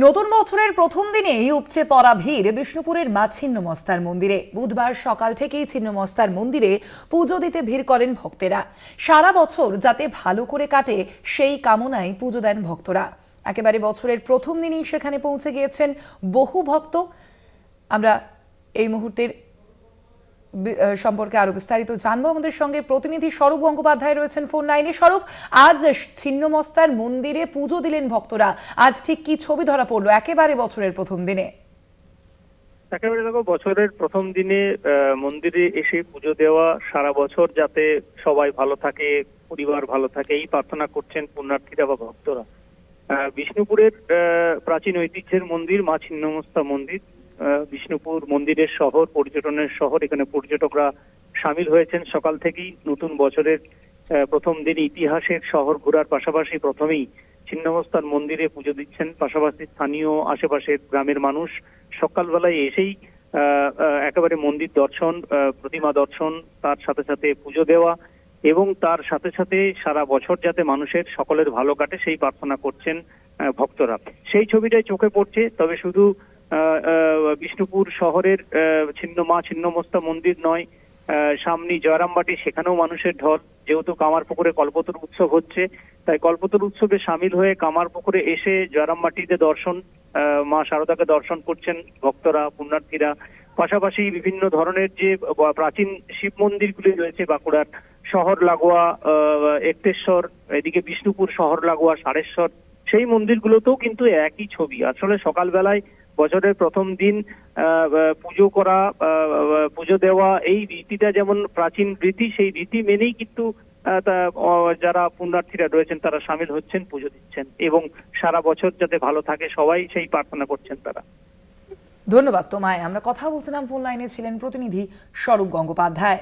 নতুন বছরের প্রথম দিনেই উপচে পড়া ভিড় বিষ্ণুপুরের মা ছিন্নমস্তার মন্দিরে। বুধবার সকাল থেকেই ছিন্নমস্তার মন্দিরে পুজো দিতে ভিড় করেন ভক্তেরা। সারা বছর যাতে ভালো করে কাটে সেই কামনায় পুজো দেন ভক্তরা। একেবারে বছরের প্রথম দিনই সেখানে পৌঁছে গিয়েছেন বহু ভক্ত। আমরা এই মুহূর্তের সম্পর্কে আরো বিস্তারিত জানবো। আমাদের সঙ্গে প্রতিনিধি স্বরূপ গঙ্গোপাধ্যায় রয়েছেন ফোন লাইনে। স্বরূপ, আজ ছিন্নমস্তার মন্দিরে পুজো দিলেন ভক্তরা, আজ ঠিক কি ছবি ধরা পড়লো একেবারে বছরের প্রথম দিনে? একেবারে দেখো, বছরের প্রথম দিনে মন্দিরে এসে পুজো দেওয়া, সারা বছর যাতে সবাই ভালো থাকে, পরিবার ভালো থাকে, এই প্রার্থনা করছেন পুণ্যার্থীরা বা ভক্তরা। বিষ্ণুপুরের প্রাচীন ঐতিহ্যের মন্দির মা ছিন্নমস্তা মন্দির। বিষ্ণুপুর মন্দিরের শহর, পর্যটনের শহর। এখানে পর্যটকরা সামিল হয়েছেন সকাল থেকেই। নতুন বছরের প্রথম দিন ইতিহাসের শহর ঘোরার পাশাপাশি প্রথমেই ছিন্নমস্তার মন্দিরে পুজো দিচ্ছেন। পাশাপাশি স্থানীয় আশেপাশের গ্রামের মানুষ সকালবেলায় এসেই একেবারে মন্দির দর্শন, প্রতিমা দর্শন, তার সাথে সাথে পুজো দেওয়া এবং তার সাথে সাথে সারা বছর যাতে মানুষের সকলের ভালো কাটে সেই প্রার্থনা করছেন ভক্তরা। সেই ছবিটাই চোখে পড়ছে। তবে শুধু বিষ্ণুপুর শহরের মা ছিন্নমস্তা মন্দির নয়, সামনে জয়রামবাটি, সেখানেও মানুষের ঢল। যেহেতু কামারপুকুরে কল্পতরু উৎসব হচ্ছে, তাই কল্পতরু উৎসবে সামিল হয়ে কামারপুকুরে এসে জয়রামবাটিতে দর্শন, মা শারদাকে দর্শন করছেন ভক্তরা, পুণ্যার্থীরা। পাশাপাশি বিভিন্ন ধরনের যে প্রাচীন শিব মন্দিরগুলি রয়েছে বাঁকুড়ার শহর লাগোয়া একটেশ্বর, এদিকে বিষ্ণুপুর শহর লাগোয়া সারেশ্বর, সেই মন্দিরগুলোতেও কিন্তু একই ছবি। আসলে সকালবেলায় বছরের প্রথম দিন পুজো করা, পুজো দেওয়া, এই রীতিটা যেমন প্রাচীন রীতি, সেই রীতি মেনেই কিন্তু যারা পুণ্যার্থীরা রয়েছেন তারা সামিল হচ্ছেন, পুজো দিচ্ছেন এবং সারা বছর যাতে ভালো থাকে সবাই, সেই প্রার্থনা করছেন তারা। ধন্যবাদ তোমায়। আমরা কথা বলছিলাম, ফোন লাইনে ছিলেন প্রতিনিধি স্বরূপ গঙ্গোপাধ্যায়।